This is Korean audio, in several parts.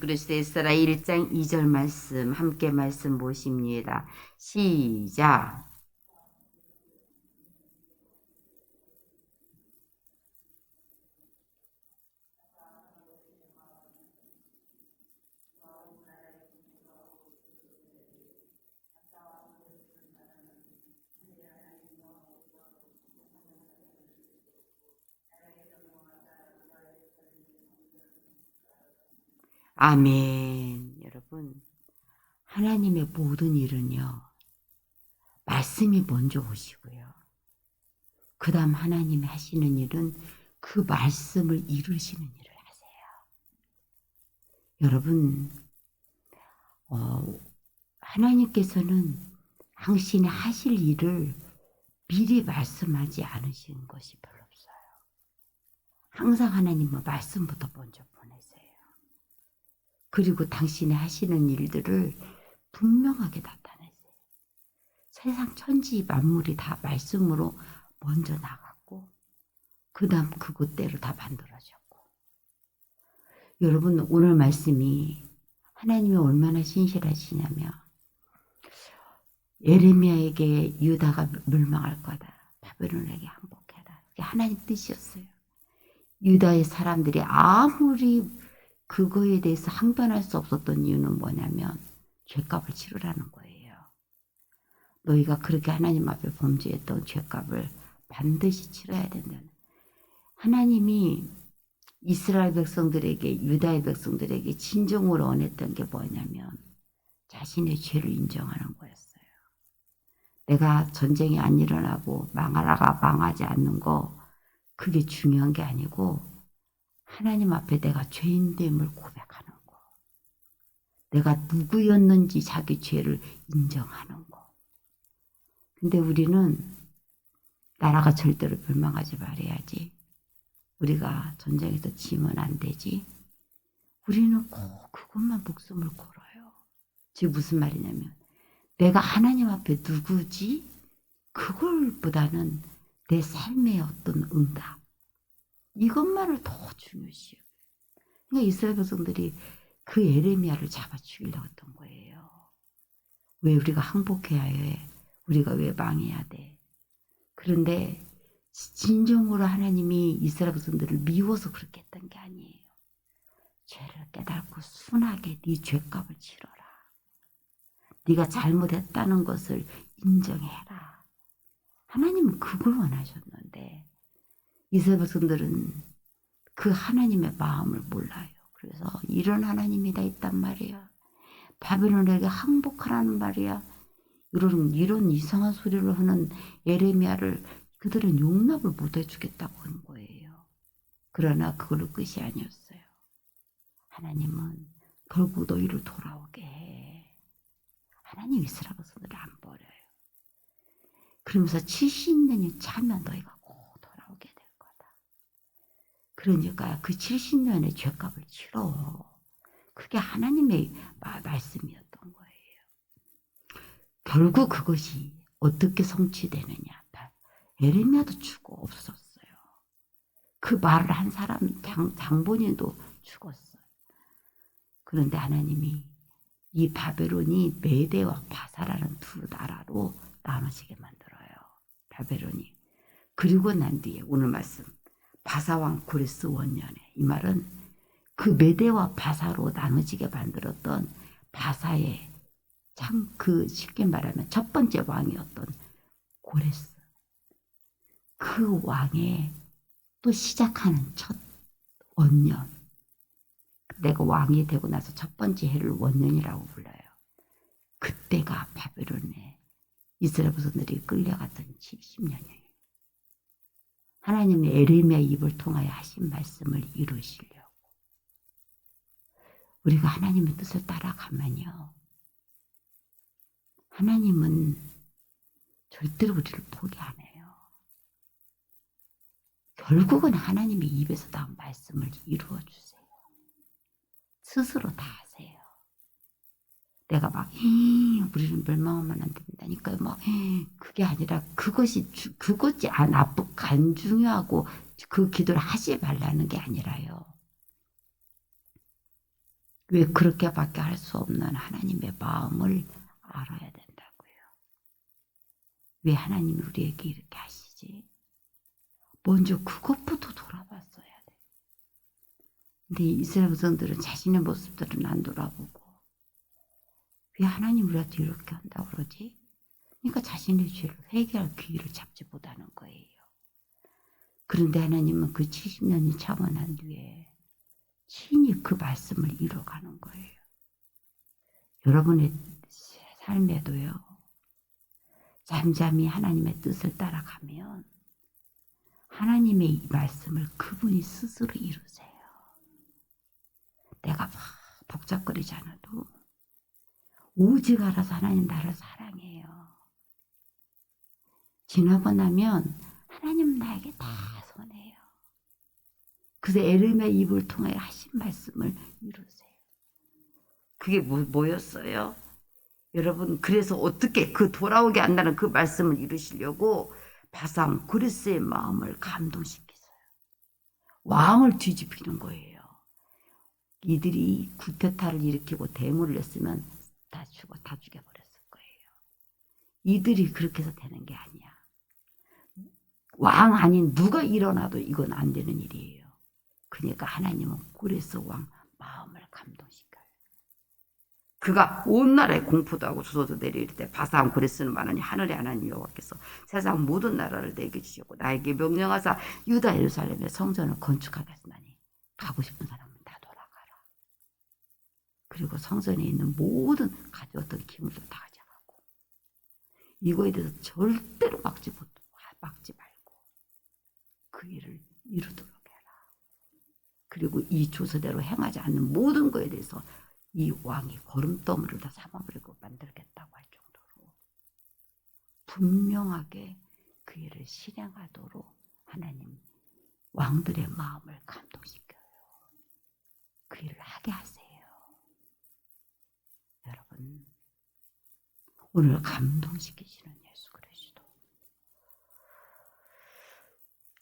그리스도 에스라 1장 2절 말씀 함께 말씀 보십니다. 시작. 아멘. 여러분, 하나님의 모든 일은요, 말씀이 먼저 오시고요. 그 다음 하나님이 하시는 일은 그 말씀을 이루시는 일을 하세요. 여러분, 하나님께서는 당신이 하실 일을 미리 말씀하지 않으신 것이 별로 없어요. 항상 하나님은 말씀부터 먼저 보내세요. 그리고 당신이 하시는 일들을 분명하게 나타내세요. 세상 천지 만물이 다 말씀으로 먼저 나갔고 그 다음 그것대로 다 만들어졌고. 여러분, 오늘 말씀이 하나님이 얼마나 신실하시냐면 예레미야에게 유다가 멸망할 거다. 바벨론에게 항복해라. 그게 하나님 뜻이었어요. 유다의 사람들이 아무리 그거에 대해서 항변할 수 없었던 이유는 뭐냐면 죄값을 치르라는 거예요. 너희가 그렇게 하나님 앞에 범죄했던 죄값을 반드시 치러야 된다는. 하나님이 이스라엘 백성들에게, 유다의 백성들에게 진정으로 원했던 게 뭐냐면 자신의 죄를 인정하는 거였어요. 내가 전쟁이 안 일어나고 나라가 망하지 않는 거, 그게 중요한 게 아니고 하나님 앞에 내가 죄인됨을 고백하는 거. 내가 누구였는지 자기 죄를 인정하는 거. 근데 우리는 나라가 절대로 멸망하지 말아야지. 우리가 전쟁에서 지면 안 되지. 우리는 꼭 그것만 목숨을 걸어요. 즉 무슨 말이냐면 내가 하나님 앞에 누구지? 그걸보다는 내 삶의 어떤 응답. 이것만을 더 중요시해요. 그러니까 이스라엘 백성들이 그 예레미야를 잡아 죽이려고 했던 거예요. 왜 우리가 항복해야 해? 우리가 왜 망해야 돼? 그런데 진정으로 하나님이 이스라엘 백성들을 미워서 그렇게 했던 게 아니에요. 죄를 깨닫고 순하게 네 죄값을 치러라. 네가 잘못했다는 것을 인정해라. 하나님은 그걸 원하셨는데 이스라엘 백성들은 그 하나님의 마음을 몰라요. 그래서 이런 하나님이 다 있단 말이야. 바벨론에게 항복하라는 말이야. 이런 이상한 소리를 하는 예레미야를 그들은 용납을 못 해주겠다고 한 거예요. 그러나 그걸로 끝이 아니었어요. 하나님은 결국 너희를 돌아오게 해. 하나님 이스라엘 백성들을 안 버려요. 그러면서 70년이 차면 너희가 꼭 돌아오게 될 거다. 그러니까 그 70년의 죄값을 치러. 그게 하나님의 말씀이었던 거예요. 결국 그것이 어떻게 성취되느냐. 예레미야도 죽어 없었어요. 그 말을 한 사람 장본인도 죽었어요. 그런데 하나님이 이 바벨론이 메대와 바사라는 두 나라로 나눠지게 만들어요. 바벨론이. 그리고 난 뒤에 오늘 말씀 바사왕 고레스 원년에, 이 말은 그 메대와 바사로 나눠지게 만들었던 바사의 참 그 쉽게 말하면 첫 번째 왕이었던 고레스, 그 왕의 또 시작하는 첫 원년, 내가 왕이 되고 나서 첫 번째 해를 원년이라고 불러요. 그때가 바벨론에 이스라엘 백성들이 끌려갔던 70년이에요. 하나님이 예레미야 입을 통하여 하신 말씀을 이루시려고. 우리가 하나님의 뜻을 따라가면요, 하나님은 절대로 우리를 포기 안 해요. 결국은 하나님의 입에서 나온 말씀을 이루어 주세요. 스스로 다 하세요. 내가 막 우리는 멸망하면 안 된다니까요. 막 그게 아니라 그것이 안 중요하고 그 기도를 하지 말라는 게 아니라요. 왜 그렇게밖에 할 수 없는 하나님의 마음을 알아야 된다고요. 왜 하나님이 우리에게 이렇게 하시지? 먼저 그것부터 돌아봤어야 돼. 근데 이스라엘 백성들은 자신의 모습들은 안 돌아보고 왜 하나님 우리한테 이렇게 한다고 그러지? 그러니까 자신의 죄를 회개할 기회를 잡지 못하는 거예요. 그런데 하나님은 그 70년이 차원한 뒤에 친히 그 말씀을 이뤄가는 거예요. 여러분의 삶에도요. 잠잠히 하나님의 뜻을 따라가면 하나님의 이 말씀을 그분이 스스로 이루세요. 내가 막 복잡거리지 않아도 오직 알아서 하나님 나를 사랑해요. 지나고 나면 하나님 나에게 다 선해요. 그래서 에르미야 입을 통해 하신 말씀을 이루세요. 그게 뭐였어요? 여러분, 그래서 어떻게 그 돌아오게 한다는 그 말씀을 이루시려고 바상 고레스의 마음을 감동시켰어요. 왕을 뒤집히는 거예요. 이들이 구테타를 일으키고 대물을 냈으면 다 죽여버렸을 거예요. 이들이 그렇게 해서 되는 게 아니야. 왕 아닌 누가 일어나도 이건 안 되는 일이에요. 그러니까 하나님은 고레스 왕 마음을 감동시켜요. 그가 온 나라에 공포도 하고 주소도 내릴 때 바사한 고레스는 말하니 하늘의 하나님 여호와께서 세상 모든 나라를 내게 주시고 나에게 명령하사 유다 예루살렘의 성전을 건축하겠으나니 가고 싶은 사람은 다 돌아가라. 그리고 성전에 있는 모든 가져왔던 기물도 다 가져가고 이거에 대해서 절대로 막지 말고 그 일을 이루도록 해라. 그리고 이 조서대로 행하지 않는 모든 거에 대해서 이 왕이 거름더미를 다 삼아버리고 만들겠다고 할 정도로 분명하게 그 일을 실행하도록 하나님 왕들의 마음을 감동시켜요. 그 일을 하게 하세요. 여러분, 오늘 감동시키시는 예수 그리스도.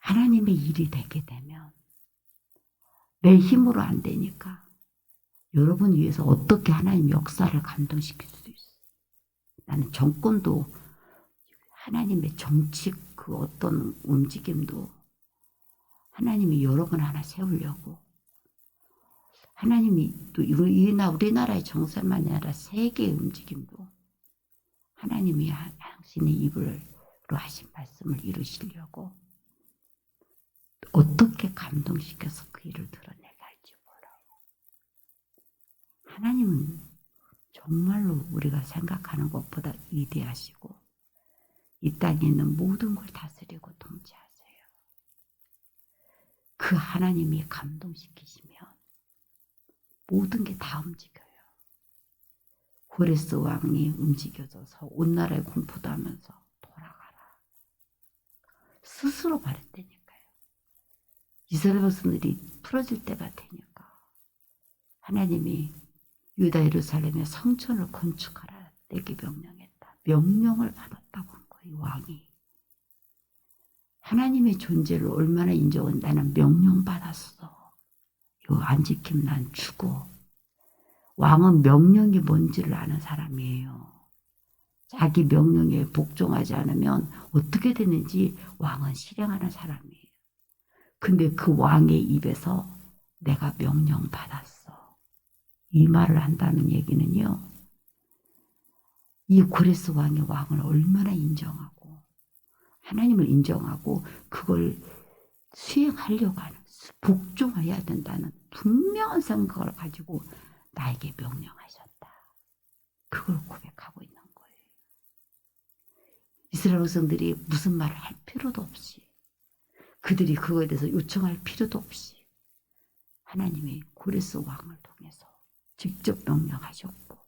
하나님의 일이 되게 되면 내 힘으로 안 되니까 여러분 위해서 어떻게 하나님 역사를 감동시킬 수도 있어. 나는 정권도 하나님의 정치 그 어떤 움직임도 하나님이 여러분 하나 세우려고 하나님이 또 우리나라의 정세만이 아니라 세계의 움직임도 하나님이 당신의 입으로 하신 말씀을 이루시려고 어떻게 감동시켜서 그 일을 드러내게 할지 몰라요. 하나님은 정말로 우리가 생각하는 것보다 위대하시고 이 땅에 있는 모든 걸 다스리고 통치하세요. 그 하나님이 감동시키시면 모든 게 다 움직여요. 고레스 왕이 움직여져서 온 나라에 공포도 하면서 돌아가라. 스스로 말했다니까요. 이스라엘 백성들이 풀어질 때가 되니까 하나님이 유다 예루살렘의 성전을 건축하라 내게 명령했다. 명령을 받았다고 한 거예요. 왕이. 하나님의 존재를 얼마나 인정은 나는 명령받았어. 이거 안 지키면 난 죽어. 왕은 명령이 뭔지를 아는 사람이에요. 자기 명령에 복종하지 않으면 어떻게 되는지 왕은 실행하는 사람이에요. 근데 그 왕의 입에서 내가 명령받았어. 이 말을 한다는 얘기는요. 이 고레스 왕이 왕을 얼마나 인정하고 하나님을 인정하고 그걸 수행하려고 하는 복종해야 된다는 분명한 생각을 가지고 나에게 명령하셨다. 그걸 고백하고 있는 거예요. 이스라엘 백성들이 무슨 말을 할 필요도 없이 그들이 그거에 대해서 요청할 필요도 없이 하나님이 고레스 왕을 통해서 직접 명령하셨고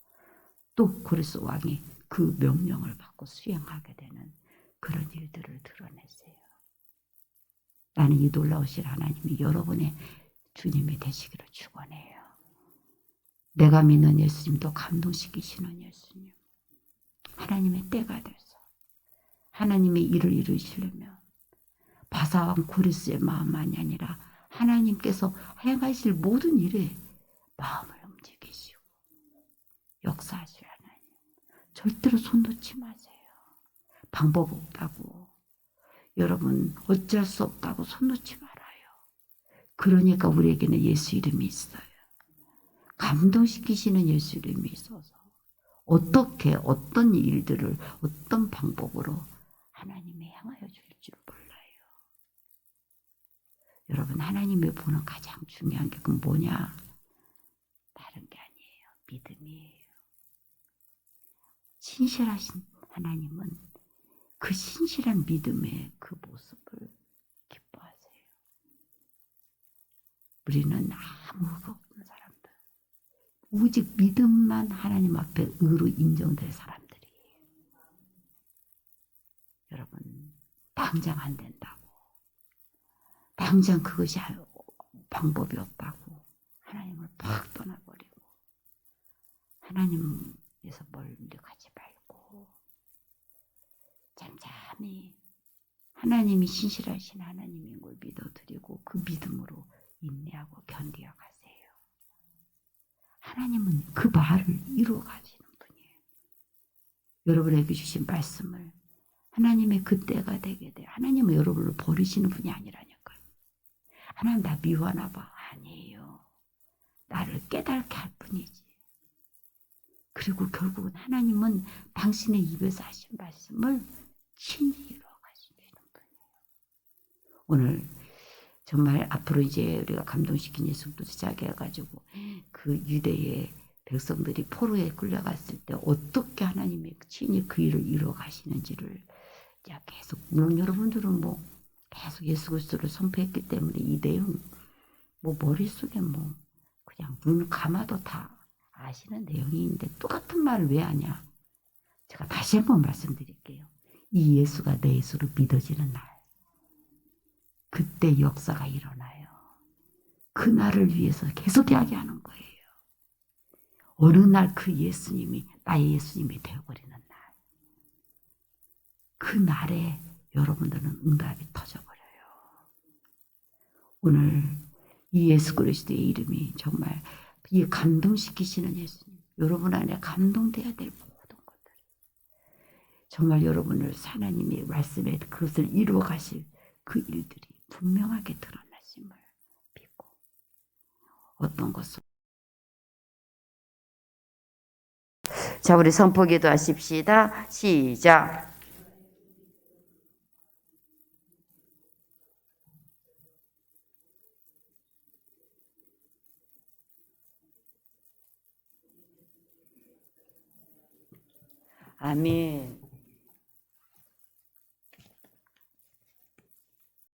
또 고레스 왕이 그 명령을 받고 수행하게 되는 그런 일들을 드러내세요. 나는 이 놀라우신 하나님이 여러분의 주님이 되시기를 축원해요. 내가 믿는 예수님도 감동시키시는 예수님. 하나님의 때가 돼서 하나님의 일을 이루시려면 바사왕 고레스의 마음만이 아니라 하나님께서 행하실 모든 일에 마음을 움직이셔야 역사하실 하나님. 절대로 손 놓지 마세요. 방법 없다고. 여러분 어쩔 수 없다고 손 놓지 말아요. 그러니까 우리에게는 예수 이름이 있어요. 감동시키시는 예수 이름이 있어서 어떻게 어떤 일들을 어떤 방법으로 하나님이 향하여 줄 줄 몰라요. 여러분 하나님이 보는 가장 중요한 게 그건 뭐냐? 다른 게 아니에요. 믿음이에요. 신실하신 하나님은 그 신실한 믿음의 그 모습을 기뻐하세요. 우리는 아무것도 없는 사람들. 오직 믿음만 하나님 앞에 의로 인정될 사람들이에요. 여러분 당장 안 된다고. 당장 그것이 방법이 없다고. 하나님을 팍 떠나버리고 하나님에서 멀리가지 말고 잠잠히 하나님이 신실하신 하나님인 걸 믿어드리고 그 믿음으로 인내하고 견디어 가세요. 하나님은 그 말을 이루어 가시는 분이에요. 여러분에게 주신 말씀을 하나님의 그때가 되게 돼. 하나님은 여러분을 버리시는 분이 아니라니까요. 하나님 나 미워하나 봐. 아니에요. 나를 깨닫게 할 뿐이지. 그리고 결국은 하나님은 당신의 입에서 하신 말씀을 친히 이루어 가시는 분이에요. 오늘 정말 앞으로 이제 우리가 감동시킨 예수부터 시작해가지고 그 유대의 백성들이 포로에 끌려갔을 때 어떻게 하나님이 친히 그 일을 이루어 가시는지를 계속, 물론 여러분들은 뭐 계속 예수 그리스도를 선포했기 때문에 이 내용 뭐 머릿속에 뭐 그냥 눈 감아도 다 아시는 내용인데 똑같은 말을 왜 하냐? 제가 다시 한번 말씀드릴게요. 이 예수가 내 예수로 믿어지는 날, 그때 역사가 일어나요. 그날을 위해서 계속 이야기하는 거예요. 어느 날 그 예수님이 나의 예수님이 되어버리는 날, 그 날에 여러분들은 응답이 터져버려요. 오늘 이 예수 그리스도의 이름이 정말 이 감동시키시는 예수님, 여러분 안에 감동돼야 될 모든 것들, 정말 여러분을 하나님의 말씀에 그것을 이루어 가실 그 일들이 분명하게 드러나심을 믿고 어떤 것을. 자, 우리 선포기도 하십시다. 시작. 아멘.